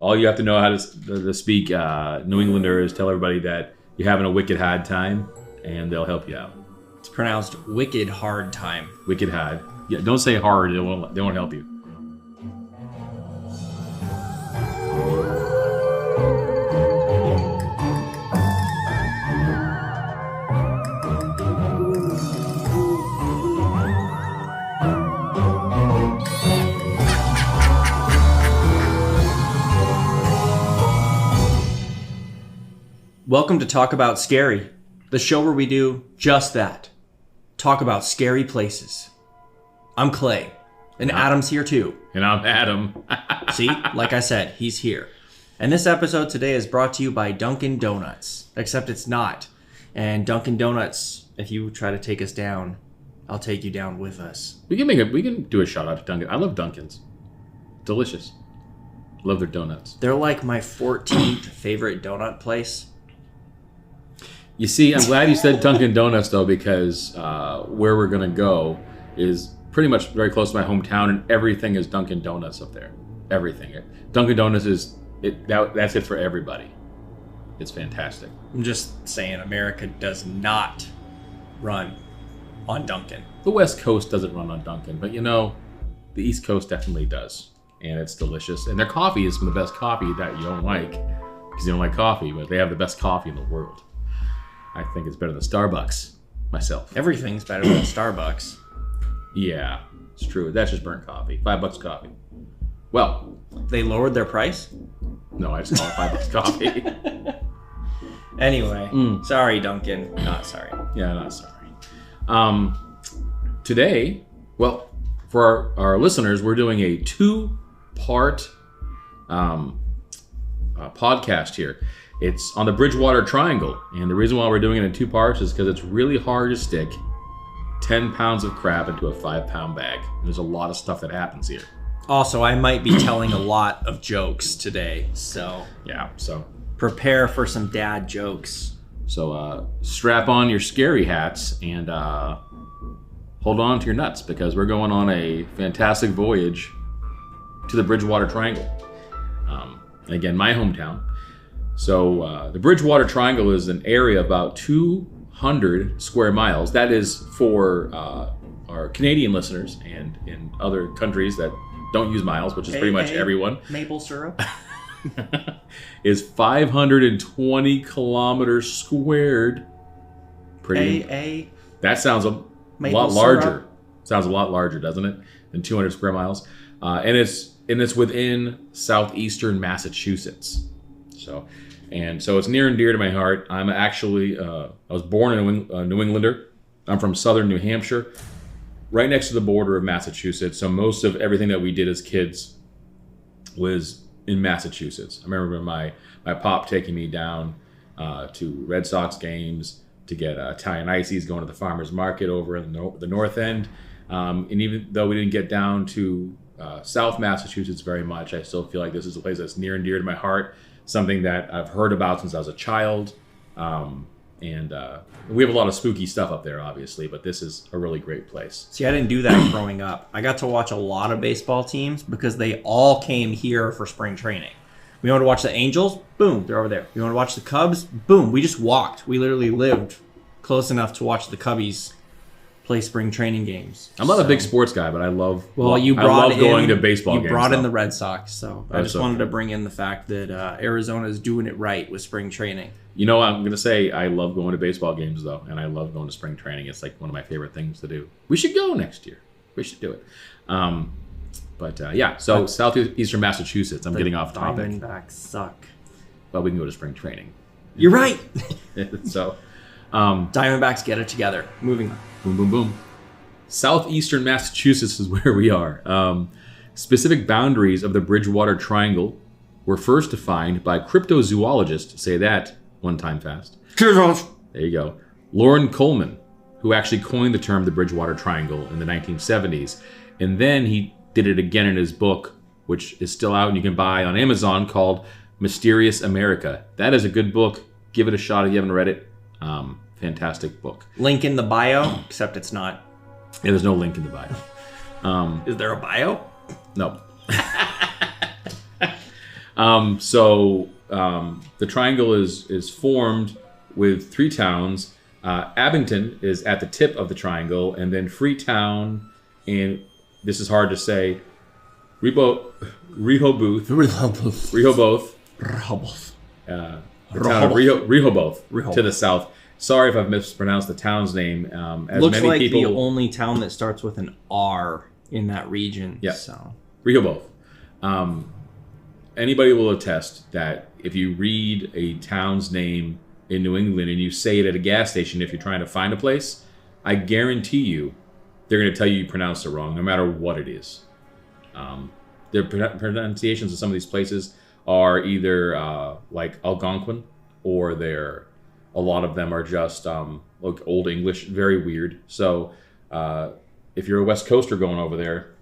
All you have to know how to speak New Englander is tell everybody that you're having a wicked hard time, and they'll help you out. It's pronounced wicked hard time. Wicked hard. Yeah, don't say hard. They won't help you. Welcome to Talk About Scary, the show where we do just that. Talk about scary places. I'm Clay, and Adam's here too. And I'm Adam. See, like I said, he's here. And this episode today is brought to you by Dunkin' Donuts, except it's not. And Dunkin' Donuts, if you try to take us down, I'll take you down with us. We can do a shout out to Dunkin'. I love Dunkin's. Delicious. Love their donuts. They're like my 14th favorite donut place. You see, I'm glad you said Dunkin' Donuts, though, because where we're going to go is pretty much very close to my hometown, and everything is Dunkin' Donuts up there. Everything. Dunkin' Donuts that's it for everybody. It's fantastic. I'm just saying, America does not run on Dunkin'. The West Coast doesn't run on Dunkin', but the East Coast definitely does, and it's delicious. And their coffee is some of the best coffee that you don't like, because you don't like coffee, but they have the best coffee in the world. I think it's better than Starbucks, myself. Everything's better than Starbucks. Yeah, it's true. That's just burnt coffee. $5 coffee. Well, they lowered their price? No, I just call it $5 coffee. Anyway, Sorry, Duncan. Not sorry. Yeah, not sorry. Today, well, for our listeners, we're doing a 2-part podcast here. It's on the Bridgewater Triangle, and the reason why we're doing it in 2 parts is because it's really hard to stick 10 pounds of crap into a 5-pound bag. There's a lot of stuff that happens here. Also, I might be telling a lot of jokes today, so prepare for some dad jokes. So strap on your scary hats and hold on to your nuts, because we're going on a fantastic voyage to the Bridgewater Triangle. Again, my hometown. So the Bridgewater Triangle is an area of about 200 square miles. That is for our Canadian listeners and in other countries that don't use miles, which is pretty much everyone. Maple syrup. Is 520 kilometers squared. That sounds a lot larger. Syrup. Sounds a lot larger, doesn't it? Than 200 square miles. And it's within southeastern Massachusetts. So it's near and dear to my heart. I'm actually, I was born a New Englander. I'm from southern New Hampshire, right next to the border of Massachusetts. So most of everything that we did as kids was in Massachusetts. I remember my pop taking me down to Red Sox games to get Italian ices, going to the farmer's market over in the north end. And even though we didn't get down to South Massachusetts very much, I still feel like this is a place that's near and dear to my heart. Something that I've heard about since I was a child. And we have a lot of spooky stuff up there, obviously, but this is a really great place. See, I didn't do that growing up. I got to watch a lot of baseball teams because they all came here for spring training. We wanted to watch the Angels, boom, they're over there. We want to watch the Cubs, boom, we just walked. We literally lived close enough to watch the Cubbies play spring training games. I'm not a big sports guy, but I love going to baseball games. You brought in the Red Sox, so I just wanted to bring in the fact that Arizona is doing it right with spring training. I'm going to say I love going to baseball games, though, and I love going to spring training. It's like one of my favorite things to do. We should go next year. We should do it. So southeastern Massachusetts. I'm getting off topic. Diamondbacks suck. But we can go to spring training. You're right. So Diamondbacks get it together. Moving on. Boom, boom, boom. Southeastern Massachusetts is where we are. Specific boundaries of the Bridgewater Triangle were first defined by cryptozoologist, say that one time fast. There you go. Lauren Coleman, who actually coined the term the Bridgewater Triangle in the 1970s. And then he did it again in his book, which is still out and you can buy on Amazon, called Mysterious America. That is a good book. Give it a shot if you haven't read it. Fantastic book. Link in the bio, except it's not. Yeah, there's no link in the bio. Is there a bio? No. The triangle is formed with 3 towns. Abington is at the tip of the triangle, and then Freetown, and this is hard to say, Rehoboth, the town of Rehoboth to the south. Sorry if I've mispronounced the town's name. As Looks many like people, the only town that starts with an R in that region. Yeah. So. Rehoboth. Anybody will attest that if you read a town's name in New England and you say it at a gas station, if you're trying to find a place, I guarantee you they're going to tell you pronounced it wrong, no matter what it is. The pronunciations of some of these places are either like Algonquin, or a lot of them are just like Old English, very weird. So if you're a West Coaster going over there,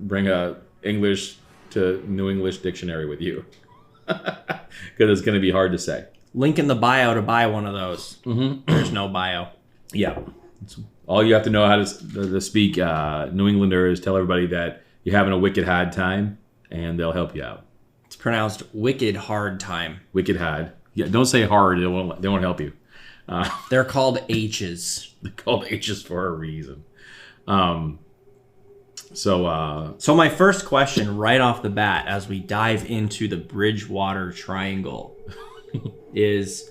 bring a English to New English dictionary with you, because it's going to be hard to say. Link in the bio to buy one of those. Mm-hmm. There's no bio. Yeah. All you have to know how to speak New Englander is tell everybody that you're having a wicked hard time, and they'll help you out. It's pronounced wicked hard time. Wicked hard. Yeah, don't say hard. They won't help you. They're called H's. They're called H's for a reason. So my first question right off the bat, as we dive into the Bridgewater Triangle, is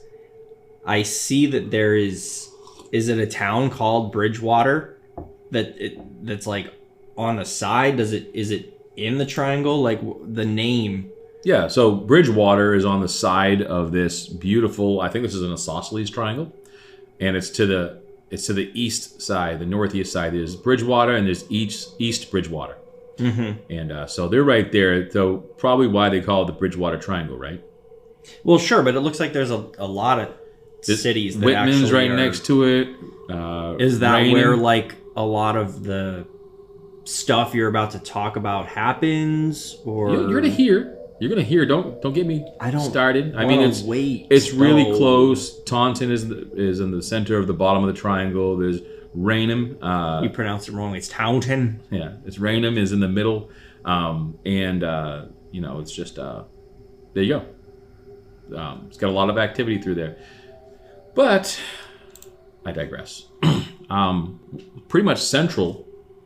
I see that there is it a town called Bridgewater that's like on the side? Is it in the triangle? Like the name? Yeah, so Bridgewater is on the side of this beautiful, I think this is an isosceles triangle, and it's to the east side, the northeast side. There's Bridgewater and there's East Bridgewater. Mm-hmm. And so they're right there, so probably why they call it the Bridgewater Triangle, right? Well, sure, but it looks like there's a lot of cities that Whitman's right next to it. Is that Raynham, where like a lot of the stuff you're about to talk about happens? Or you're gonna hear. You're gonna hear. Don't get me started. I mean, it's really close. Taunton is in the center of the bottom of the triangle. There's Raynham. You pronounced it wrong. It's Taunton. Yeah, it's Raynham is in the middle, it's just there you go. It's got a lot of activity through there, but I digress. Pretty much central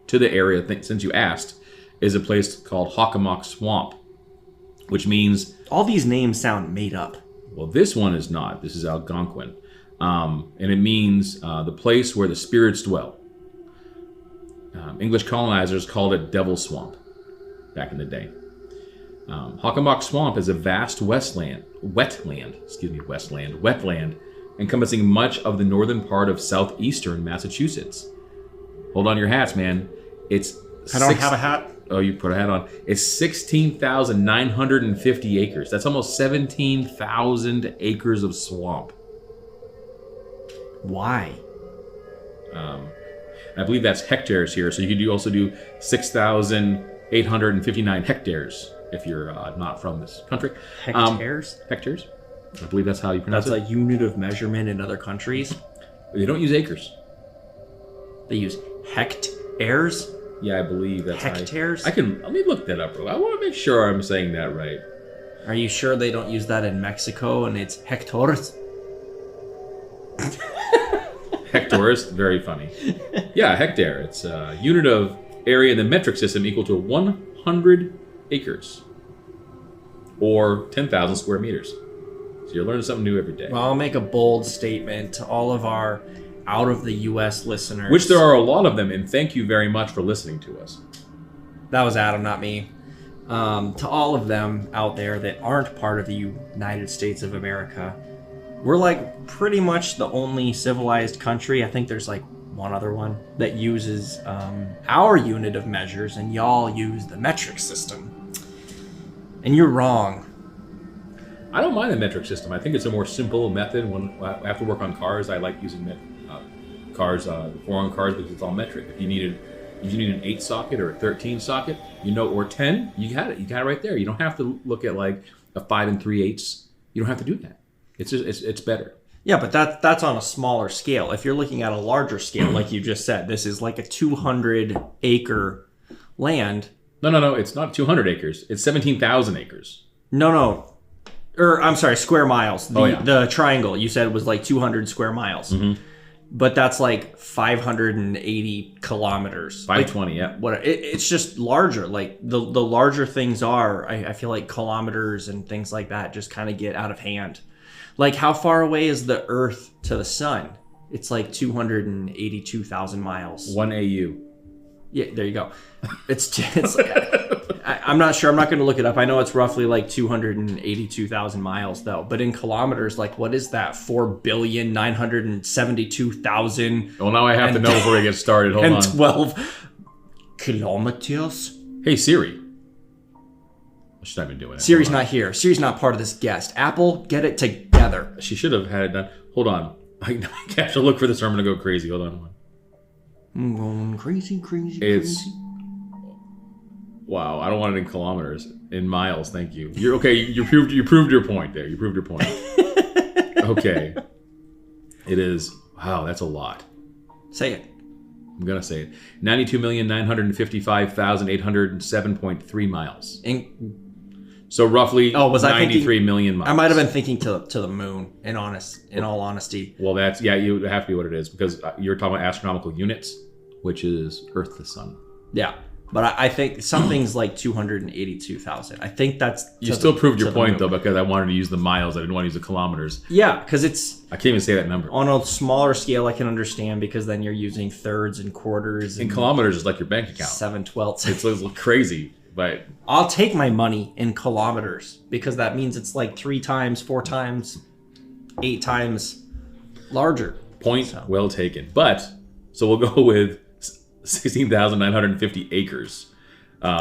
to the area, since you asked, is a place called Hockomock Swamp, which means... All these names sound made up. Well, this one is not. This is Algonquin. And it means the place where the spirits dwell. English colonizers called it Devil's Swamp back in the day. Hockomock Swamp is a vast wetland encompassing much of the northern part of southeastern Massachusetts. Hold on your hats, man. I don't have a hat. Oh, you put a hat on. It's 16,950 acres. That's almost 17,000 acres of swamp. Why? I believe that's hectares here. So you could also do 6,859 hectares if you're not from this country. Hectares? Hectares. I believe that's how you pronounce it. That's a unit of measurement in other countries. They don't use acres. They use hectares? Yeah, I believe that's hectares. Let me look that up. I want to make sure I'm saying that right. Are you sure they don't use that in Mexico and it's hectares? Hectares, very funny. Yeah, hectare. It's a unit of area in the metric system equal to 100 acres, or 10,000 square meters. So you're learning something new every day. Well, I'll make a bold statement to all of our out of the U.S. listeners. Which there are a lot of them, and thank you very much for listening to us. That was Adam, not me. To all of them out there that aren't part of the United States of America, we're like pretty much the only civilized country. I think there's like one other one that uses our unit of measures, and y'all use the metric system. And you're wrong. I don't mind the metric system. I think it's a more simple method. When I have to work on cars, I like using cars, foreign cars, because it's all metric. If you need an 8 socket or a 13 socket, or 10, you got it. You got it right there. You don't have to look at like a 5 3/8. You don't have to do that. It's better. Yeah, but that's on a smaller scale. If you're looking at a larger scale, like you just said, this is like a 200 acre land. No. It's not 200 acres. It's 17,000 acres. No. I'm sorry, square miles. The triangle you said was like 200 square miles. Mm-hmm. But that's like 580 kilometers. 520, yeah. It's just larger. Like the larger things are, I feel like kilometers and things like that just kind of get out of hand. Like how far away is the Earth to the sun? It's like 282,000 miles. 1 AU. Yeah, there you go. It's I'm not sure. I'm not going to look it up. I know it's roughly like 282,000 miles though. But in kilometers, like what is that? 4,972,000. Well, now I have to know before we get started. Hold on. 12 kilometers. Hey Siri. I should not be doing it. Siri's not here. Siri's not part of this guest. Apple, get it together. She should have had it done. Hold on. I have to look for this or I'm going to go crazy. Hold on. I'm going crazy. Wow, I don't want it in kilometers. In miles, thank you. You're okay. You proved your point there. You proved your point. Okay. It is. Wow, that's a lot. Say it. I'm gonna say it. 92,955,807.3 miles. So roughly. Oh, was 93 million miles. I might have been thinking to the moon. In all honesty. Well, that's you would have to be what it is because you're talking about astronomical units, which is Earth to Sun. Yeah. But I think something's like 282,000. I think that's... You still proved your point, though, because I wanted to use the miles. I didn't want to use the kilometers. Yeah, because it's... I can't even say that number. On a smaller scale, I can understand, because then you're using thirds and quarters. In kilometers is like your bank account. 7/12. It's a little crazy, but... I'll take my money in kilometers, because that means it's like 3 times, 4 times, 8 times larger. Point well taken. But, so we'll go with... 16,950 acres.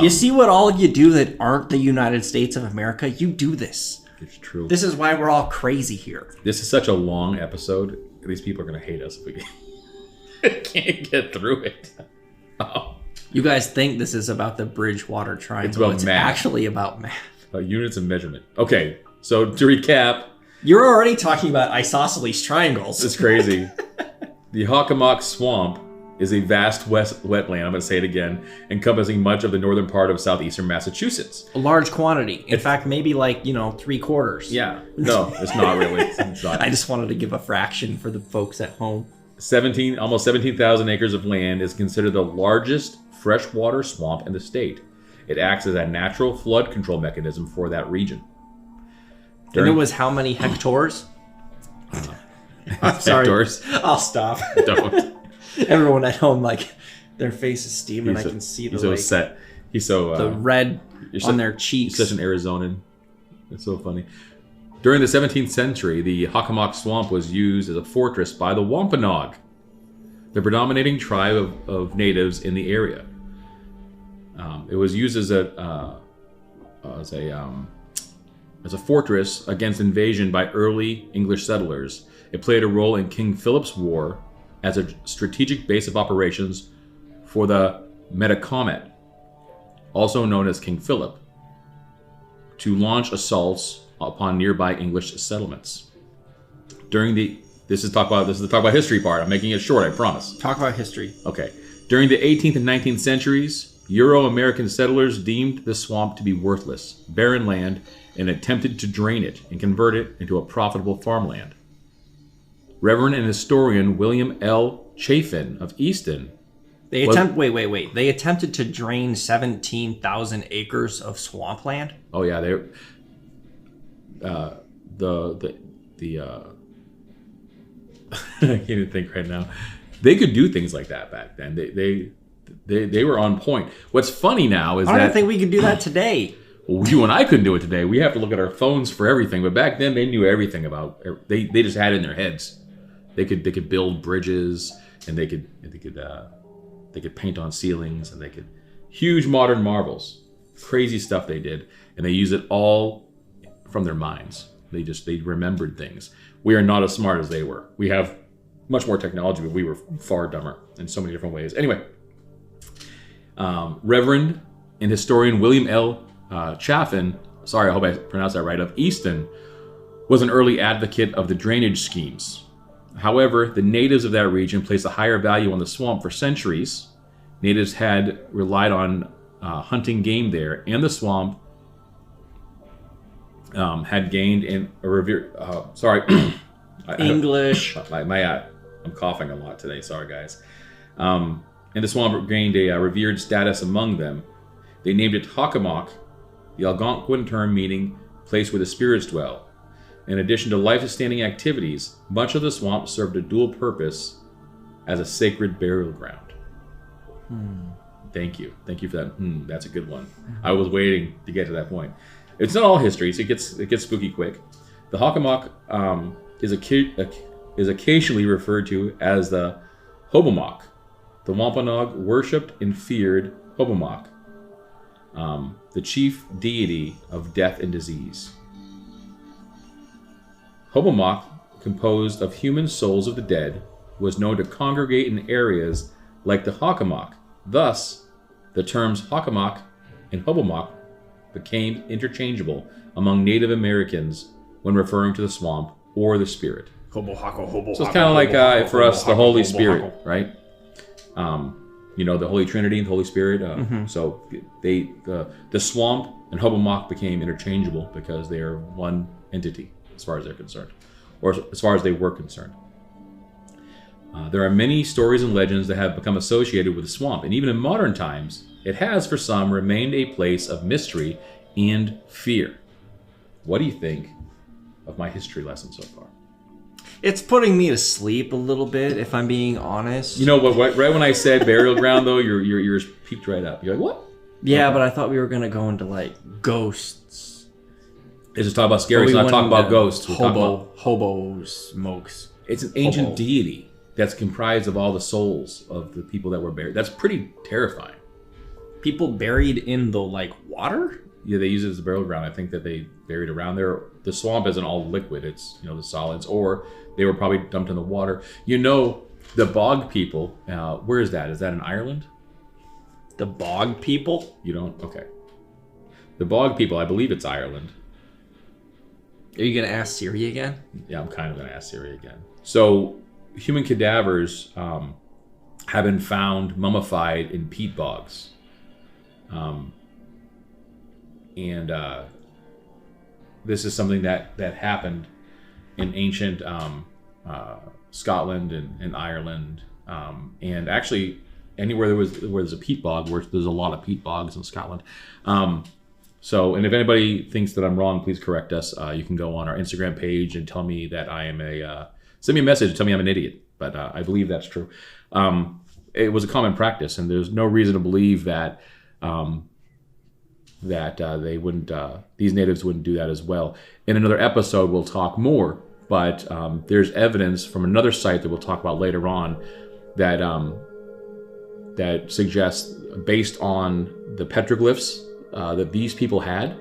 You see what all of you do that aren't the United States of America? You do this. It's true. This is why we're all crazy here. This is such a long episode. These people are going to hate us if we can't get through it. Oh. You guys think this is about the Bridgewater Triangle. It's about math. Actually about math. Units of measurement. Okay, so to recap. You're already talking about isosceles triangles. It's crazy. The Hockomock Swamp is a vast wetland, I'm going to say it again, encompassing much of the northern part of southeastern Massachusetts. A large quantity. In fact, maybe like, 3/4. Yeah. No, it's not really. It's not. I just wanted to give a fraction for the folks at home. Almost 17,000 acres of land is considered the largest freshwater swamp in the state. It acts as a natural flood control mechanism for that region. And it was how many hectares? I'm sorry. Hectares? I'll stop. Don't. Everyone at home, like, their face is steaming. I can see the He's so set. He's so... the red on their cheeks. He's such an Arizonan. It's so funny. During the 17th century, the Hockomock Swamp was used as a fortress by the Wampanoag, the predominating tribe of natives in the area. It was used as a fortress against invasion by early English settlers. It played a role in King Philip's War as a strategic base of operations for the Metacomet, also known as King Philip, to launch assaults upon nearby English settlements. This is the talk about history part. I'm making it short, I promise. Talk about history. Okay. During the 18th and 19th centuries, Euro-American settlers deemed the swamp to be worthless, barren land, and attempted to drain it and convert it into a profitable farmland. Reverend and historian William L. Chafin of Easton. Wait. They attempted to drain 17,000 acres of swampland? Oh yeah, they I can't even think right now. They could do things like that back then. They were on point. What's funny now is I don't think we could do that today. Well, you and I couldn't do it today. We have to look at our phones for everything. But back then, they knew everything about. They just had it in their heads. They could build bridges, and they could paint on ceilings, and they could huge modern marvels, crazy stuff they did, and they use it all from their minds. They remembered things. We are not as smart as they were. We have much more technology, but we were far dumber in so many different ways. Anyway, Reverend and historian William L. Chafin, sorry, I hope I pronounced that right, of Easton, was an early advocate of the drainage schemes. However, the natives of that region placed a higher value on the swamp for centuries. Natives had relied on hunting game there, and the swamp had gained in a revere. English. I'm coughing a lot today. Sorry, guys. And the swamp gained a revered status among them. They named it Hockomock, the Algonquin term meaning place where the spirits dwell. In addition to life-sustaining activities, much of the swamp served a dual purpose as a sacred burial ground. Thank you for that. That's a good one. I was waiting to get to that point. It's not all history, so it gets spooky quick. The Hockomock is occasionally referred to as the Hobomok. The Wampanoag worshipped and feared Hobomok, the chief deity of death and disease. Hobomok, composed of human souls of the dead, was known to congregate in areas like the Hockomock. Thus, the terms Hockomock and Hobomok became interchangeable among Native Americans when referring to the swamp or the spirit. So it's kind of like for us, the Holy Spirit, right? The Holy Trinity and the Holy Spirit. So the swamp and Hobomok became interchangeable because they are one entity as far as they're concerned, or as far as they were concerned. There are many stories and legends that have become associated with the swamp, and even in modern times, it has, for some, remained a place of mystery and fear. What do you think of my history lesson so far? It's putting me to sleep a little bit, if I'm being honest. You know what? Right when I said burial ground, though, your ears peaked right up. You're like, what? Yeah, okay. But I thought we were gonna go into like ghosts. It's just talk about scary. It's not talking about ghosts. Hobo smokes. It's an ancient deity that's comprised of all the souls of the people that were buried. That's pretty terrifying. People buried in the water? Yeah, they use it as a burial ground. I think that they buried around there. The swamp isn't all liquid. It's, the solids. Or they were probably dumped in the water. The bog people, where is that? Is that in Ireland? The bog people? You don't? Okay. The bog people, I believe it's Ireland. Are you going to ask Siri again? Yeah, I'm kind of going to ask Siri again. So, human cadavers have been found mummified in peat bogs. And this is something that happened in ancient Scotland and Ireland, and actually anywhere where there's a peat bog, where there's a lot of peat bogs in Scotland. And if anybody thinks that I'm wrong, please correct us. You can go on our Instagram page and tell me that I am send me a message, tell me I'm an idiot. But I believe that's true. It was a common practice, and there's no reason to believe that they wouldn't, these natives wouldn't do that as well. In another episode, we'll talk more, but there's evidence from another site that we'll talk about later on that that suggests, based on the petroglyphs that these people had,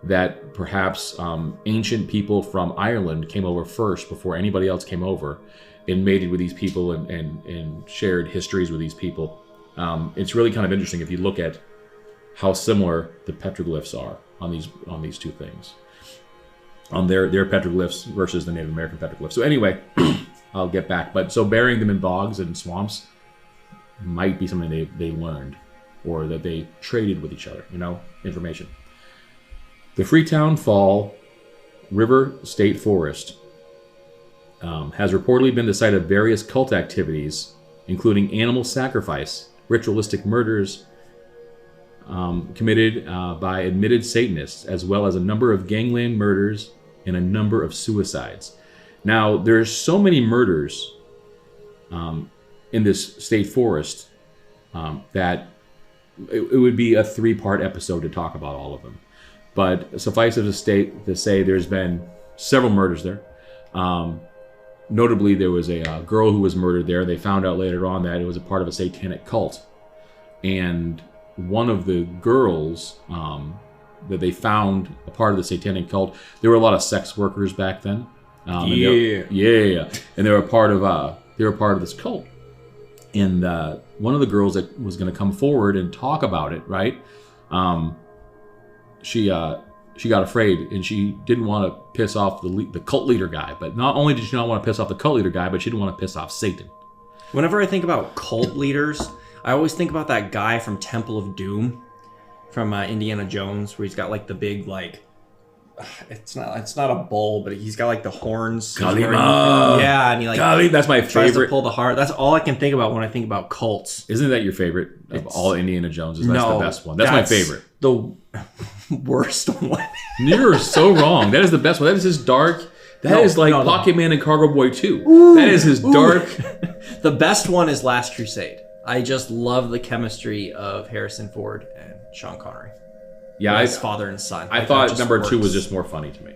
that perhaps ancient people from Ireland came over first before anybody else came over and mated with these people and shared histories with these people. It's really kind of interesting if you look at how similar the petroglyphs are on these two things, on their petroglyphs versus the Native American petroglyphs. So anyway, I'll get back. But so burying them in bogs and swamps might be something they learned, or that they traded with each other, information. The Freetown Fall River State Forest has reportedly been the site of various cult activities, including animal sacrifice, ritualistic murders, committed by admitted Satanists, as well as a number of gangland murders and a number of suicides. Now, there's so many murders in this state forest that it would be a 3-part episode to talk about all of them. But suffice it to say there's been several murders there. Notably, there was a girl who was murdered there. They found out later on that it was a part of a satanic cult. And one of the girls that they found a part of the satanic cult, there were a lot of sex workers back then. And they were part of this cult. And one of the girls that was going to come forward and talk about it, right? She got afraid, and she didn't want to piss off the cult leader guy. But not only did she not want to piss off the cult leader guy, but she didn't want to piss off Satan. Whenever I think about cult leaders, I always think about that guy from Temple of Doom. from Indiana Jones, where he's got like the big like. It's not a bull, but he's got like the horns. Kalima. Yeah, and he like that's my tries favorite. to pull the heart. That's all I can think about when I think about cults. Isn't that your favorite of all Indiana Joneses? That's the best one. That's my favorite. The worst one. You're so wrong. That is the best one. That is his dark. That is like Pocket Man and Cargo Boy 2. Ooh, that is his dark. The best one is Last Crusade. I just love the chemistry of Harrison Ford and Sean Connery. Yeah, his father and son. I thought number 2 was just more funny to me.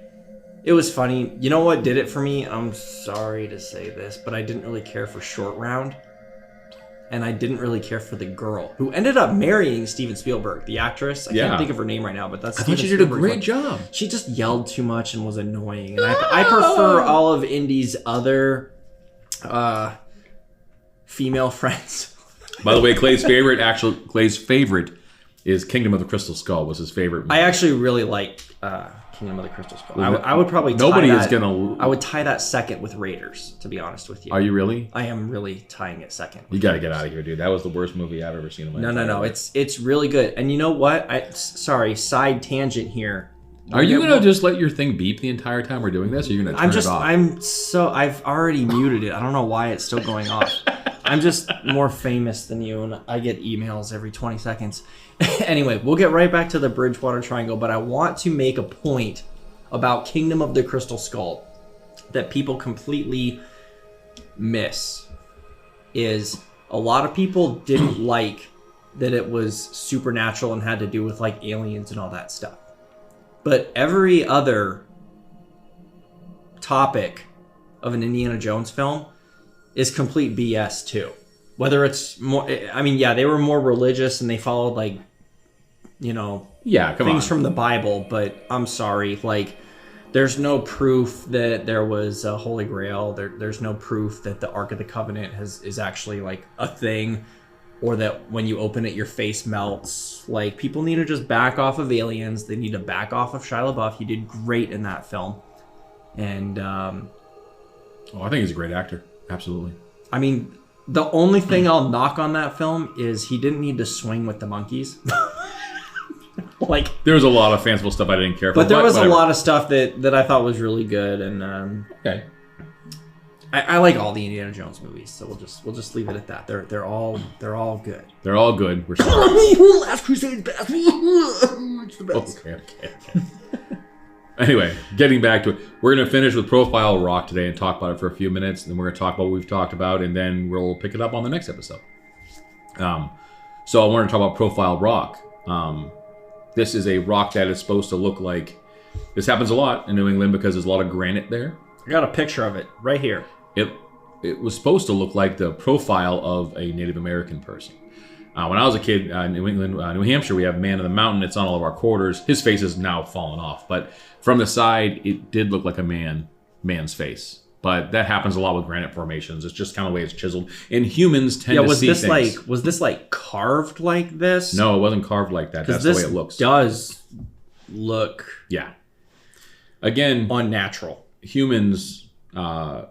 It was funny. You know what did it for me? I'm sorry to say this, but I didn't really care for Short Round. And I didn't really care for the girl who ended up marrying Steven Spielberg, the actress. I can't think of her name right now, but that's. I thought she did a great job. She just yelled too much and was annoying. And I prefer all of Indy's other female friends. By the way, Clay's favorite is Kingdom of the Crystal Skull. Was his favorite movie. I actually really like Kingdom of the Crystal Skull. I would probably I would tie that second with Raiders, to be honest with you. Are you really? I am really tying it second. You got to get out of here, dude. That was the worst movie I've ever seen in my life. No. It's really good. And you know what? Sorry, side tangent here. Are you gonna just let your thing beep the entire time we're doing this? Or are you gonna turn it off? I've already muted it. I don't know why it's still going off. I'm just more famous than you, and I get emails every 20 seconds. Anyway, we'll get right back to the Bridgewater Triangle, but I want to make a point about Kingdom of the Crystal Skull that people completely miss. Is a lot of people didn't like that it was supernatural and had to do with like aliens and all that stuff. But every other topic of an Indiana Jones film is complete BS too. Whether it's more, I mean, yeah, they were more religious and they followed like, things from the Bible. But I'm sorry, like, there's no proof that there was a Holy Grail. There's no proof that the Ark of the Covenant is actually like a thing, or that when you open it, your face melts. Like, people need to just back off of aliens. They need to back off of Shia LaBeouf. He did great in that film, and I think he's a great actor. Absolutely. I mean, the only thing I'll knock on that film is he didn't need to swing with the monkeys. Like, there was a lot of fanciful stuff I didn't care for. But there was a lot of stuff that I thought was really good, and okay. I like all the Indiana Jones movies, so we'll just leave it at that. They're all good. They're all good. We're sorry. Last Crusade best. It's the best. Okay. Anyway, getting back to it, we're going to finish with Profile Rock today and talk about it for a few minutes. And then we're going to talk about what we've talked about, and then we'll pick it up on the next episode. So I want to talk about Profile Rock. This is a rock that is supposed to look like... This happens a lot in New England because there's a lot of granite there. I got a picture of it right here. It was supposed to look like the profile of a Native American person. When I was a kid in New England, New Hampshire, we have Man of the Mountain. It's on all of our quarters. His face is now fallen off, but from the side, it did look like a man's face. But that happens a lot with granite formations. It's just kind of the way it's chiseled. And humans tend to see things. Was this like carved like this? No, it wasn't carved like that. That's the way it looks. Does look again unnatural. Humans.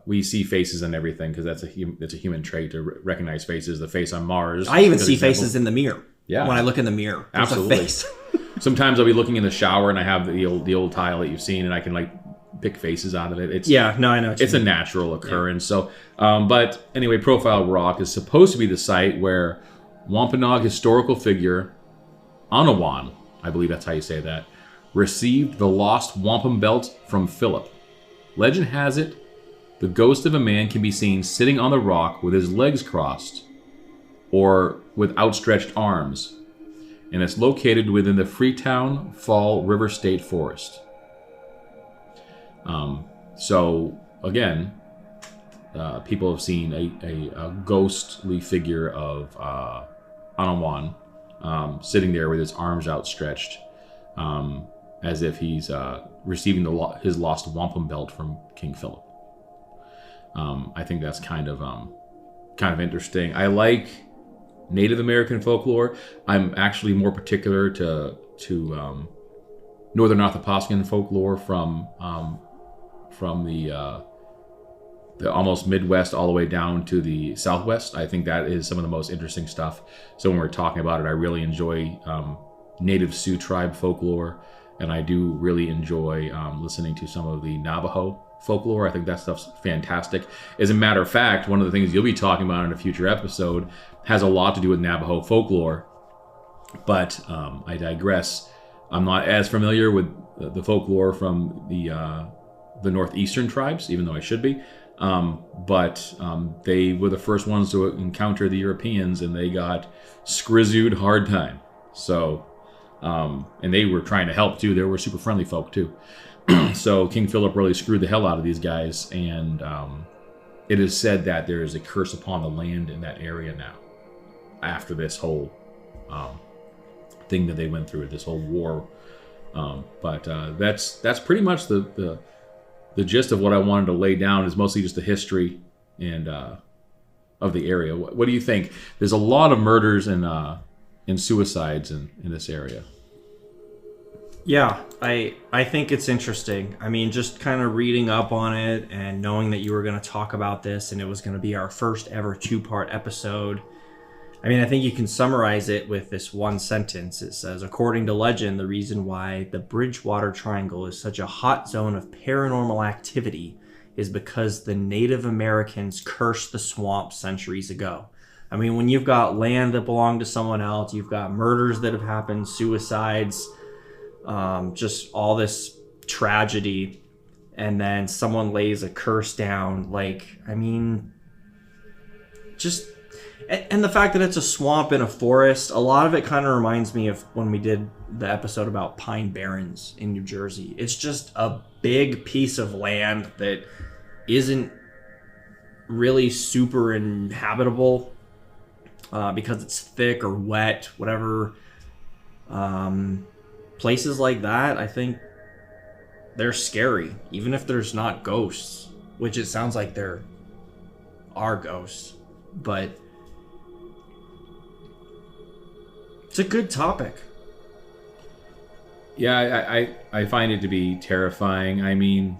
We see faces and everything because it's a human trait to recognize faces. The face on Mars. I even see faces in the mirror. Yeah, when I look in the mirror, there's absolutely. A face. Sometimes I'll be looking in the shower and I have the old tile that you've seen, and I can like pick faces out of it. I know. It's a natural occurrence. Yeah. So, but anyway, Profile Rock is supposed to be the site where Wampanoag historical figure Anawan, I believe that's how you say that, received the lost wampum belt from Philip. Legend has it, the ghost of a man can be seen sitting on the rock with his legs crossed or with outstretched arms, and it's located within the Freetown Fall River State Forest. So, again, people have seen a ghostly figure of Anawan sitting there with his arms outstretched as if he's receiving his lost wampum belt from King Philip. I think that's kind of interesting. I like Native American folklore. I'm actually more particular to Northern Athapascan folklore from the almost Midwest all the way down to the Southwest. I think that is some of the most interesting stuff. So when we're talking about it, I really enjoy native Sioux tribe folklore, and I do really enjoy listening to some of the Navajo folklore. I think that stuff's fantastic. As a matter of fact, one of the things you'll be talking about in a future episode has a lot to do with Navajo folklore, but I digress. I'm not as familiar with the folklore from the northeastern tribes, even though I should be. But they were the first ones to encounter the Europeans, and they got scrizzooed hard time. So, and they were trying to help too. They were super friendly folk too. So King Philip really screwed the hell out of these guys, and it is said that there is a curse upon the land in that area now, after this whole thing that they went through, this whole war. But that's pretty much the gist of what I wanted to lay down. Is mostly just the history and of the area. What do you think? There's a lot of murders and suicides in this area. Yeah, I think it's interesting. I mean, just kind of reading up on it and knowing that you were going to talk about this and it was going to be our first ever 2-part episode. I mean, I think you can summarize it with this one sentence. It says, according to legend, the reason why the Bridgewater Triangle is such a hot zone of paranormal activity is because the Native Americans cursed the swamp centuries ago. I mean, when you've got land that belonged to someone else, you've got murders that have happened, suicides, just all this tragedy, and then someone lays a curse down. Like, I mean, just... And the fact that it's a swamp in a forest, a lot of it kind of reminds me of when we did the episode about Pine Barrens in New Jersey. It's just a big piece of land that isn't really super inhabitable because it's thick or wet, whatever. Places like that, I think they're scary, even if there's not ghosts, which it sounds like there are ghosts, but it's a good topic. Yeah, I find it to be terrifying. I mean,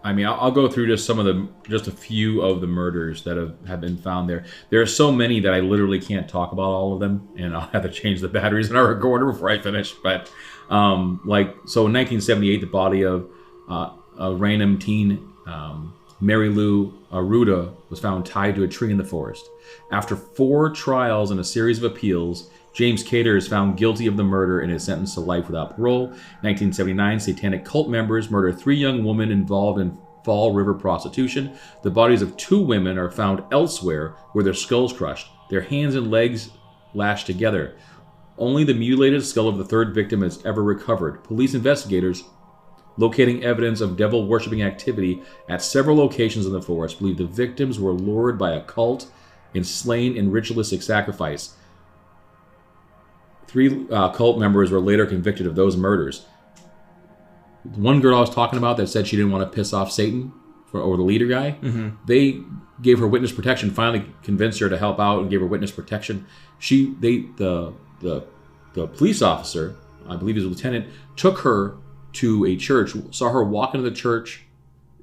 I'll go through just a few of the murders that have been found there. There are so many that I literally can't talk about all of them, and I'll have to change the batteries in our recorder before I finish. But so in 1978, the body of a random teen, Mary Lou Arruda, was found tied to a tree in the forest. After 4 trials and a series of appeals, James Cater is found guilty of the murder and is sentenced to life without parole. 1979, satanic cult members murder 3 young women involved in Fall River prostitution. The bodies of 2 women are found elsewhere where their skulls crushed, their hands and legs lashed together. Only the mutilated skull of the 3rd victim is ever recovered. Police investigators, locating evidence of devil-worshipping activity at several locations in the forest, believe the victims were lured by a cult and slain in ritualistic sacrifice. 3 cult members were later convicted of those murders. One girl I was talking about that said she didn't want to piss off Satan or the leader guy, they gave her witness protection, finally convinced her to help out and gave her witness protection. The police officer, I believe he's a lieutenant, took her to a church, saw her walk into the church,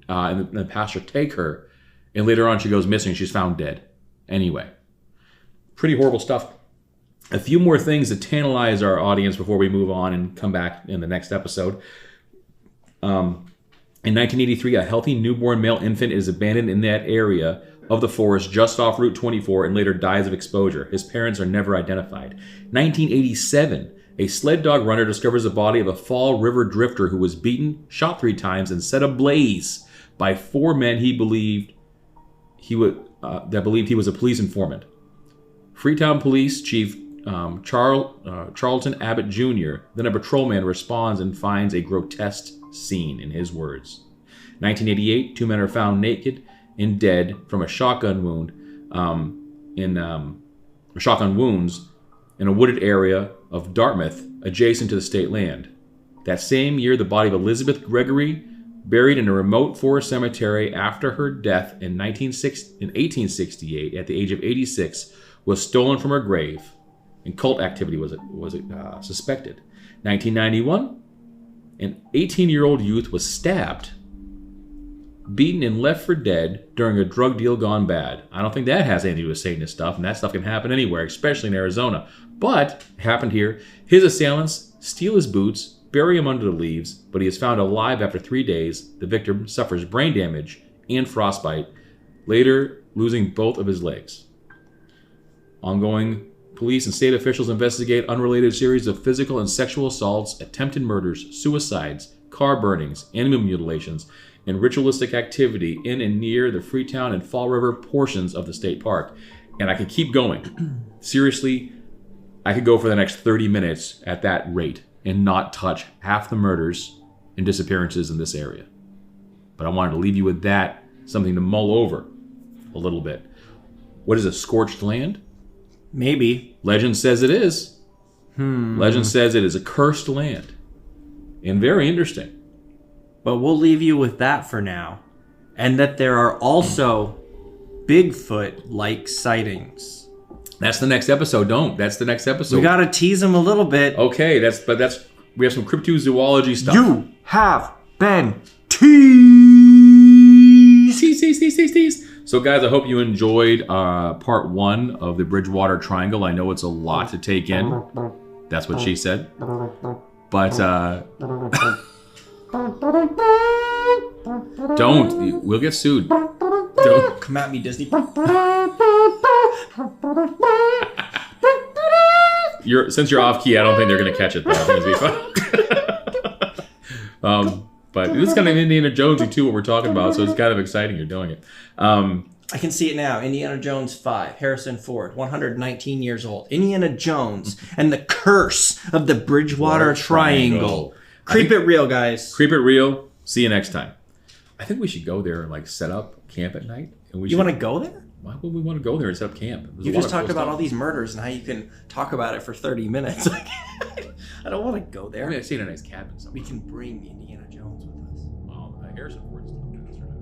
and the pastor take her, and later on she goes missing. She's found dead. Anyway, pretty horrible stuff. A few more things to tantalize our audience before we move on and come back in the next episode. In 1983, a healthy newborn male infant is abandoned in that area of the forest just off Route 24 and later dies of exposure. His parents are never identified. 1987, a sled dog runner discovers the body of a Fall River drifter who was beaten, shot 3 times, and set ablaze by 4 men he believed he was a police informant. Freetown Police Chief Charlton Abbott Jr., then a patrolman, responds and finds a grotesque scene, in his words. 1988, 2 men are found naked and dead from a shotgun wound in a wooded area of Dartmouth, adjacent to the state land. That same year, the body of Elizabeth Gregory, buried in a remote forest cemetery after her death in 1868 at the age of 86, was stolen from her grave, and cult activity was suspected. 1991, an 18-year-old youth was stabbed beaten and left for dead during a drug deal gone bad. I don't think that has anything to do with Satanist stuff, and that stuff can happen anywhere, especially in Arizona. But it happened here. His assailants steal his boots, bury him under the leaves, but he is found alive after 3 days. The victim suffers brain damage and frostbite, later losing both of his legs. Ongoing police and state officials investigate unrelated series of physical and sexual assaults, attempted murders, suicides, car burnings, animal mutilations, and ritualistic activity in and near the Freetown and Fall River portions of the state park. And I could keep going. Seriously, I could go for the next 30 minutes at that rate and not touch half the murders and disappearances in this area. But I wanted to leave you with that, something to mull over a little bit. What is a scorched land? Maybe. Legend says it is. Legend says it is a cursed land. And very interesting. But we'll leave you with that for now. And that there are also Bigfoot-like sightings. That's the next episode. That's the next episode. We gotta tease them a little bit. Okay, we have some cryptozoology stuff. You have been teased. So guys, I hope you enjoyed part 1 of the Bridgewater Triangle. I know it's a lot to take in. That's what she said. But don't. We'll get sued. Don't come at me, Disney. Since you're off key, I don't think they're gonna catch it though. I think it'll be fun. But this is kind of Indiana Jonesy too, what we're talking about. So it's kind of exciting. You're doing it. I can see it now. Indiana Jones 5. Harrison Ford, 119 years old. Indiana Jones and the curse of the Bridgewater Triangle. Creep it real, guys. Creep it real. See you next time. I think we should go there and set up camp at night. And you want to go there? Why would we want to go there and set up camp? You just talked about all these murders and how you can talk about it for 30 minutes. I don't want to go there. I mean, I've seen a nice cabin somewhere. We can bring Indiana Jones with us. Well, Harrison Ford's still.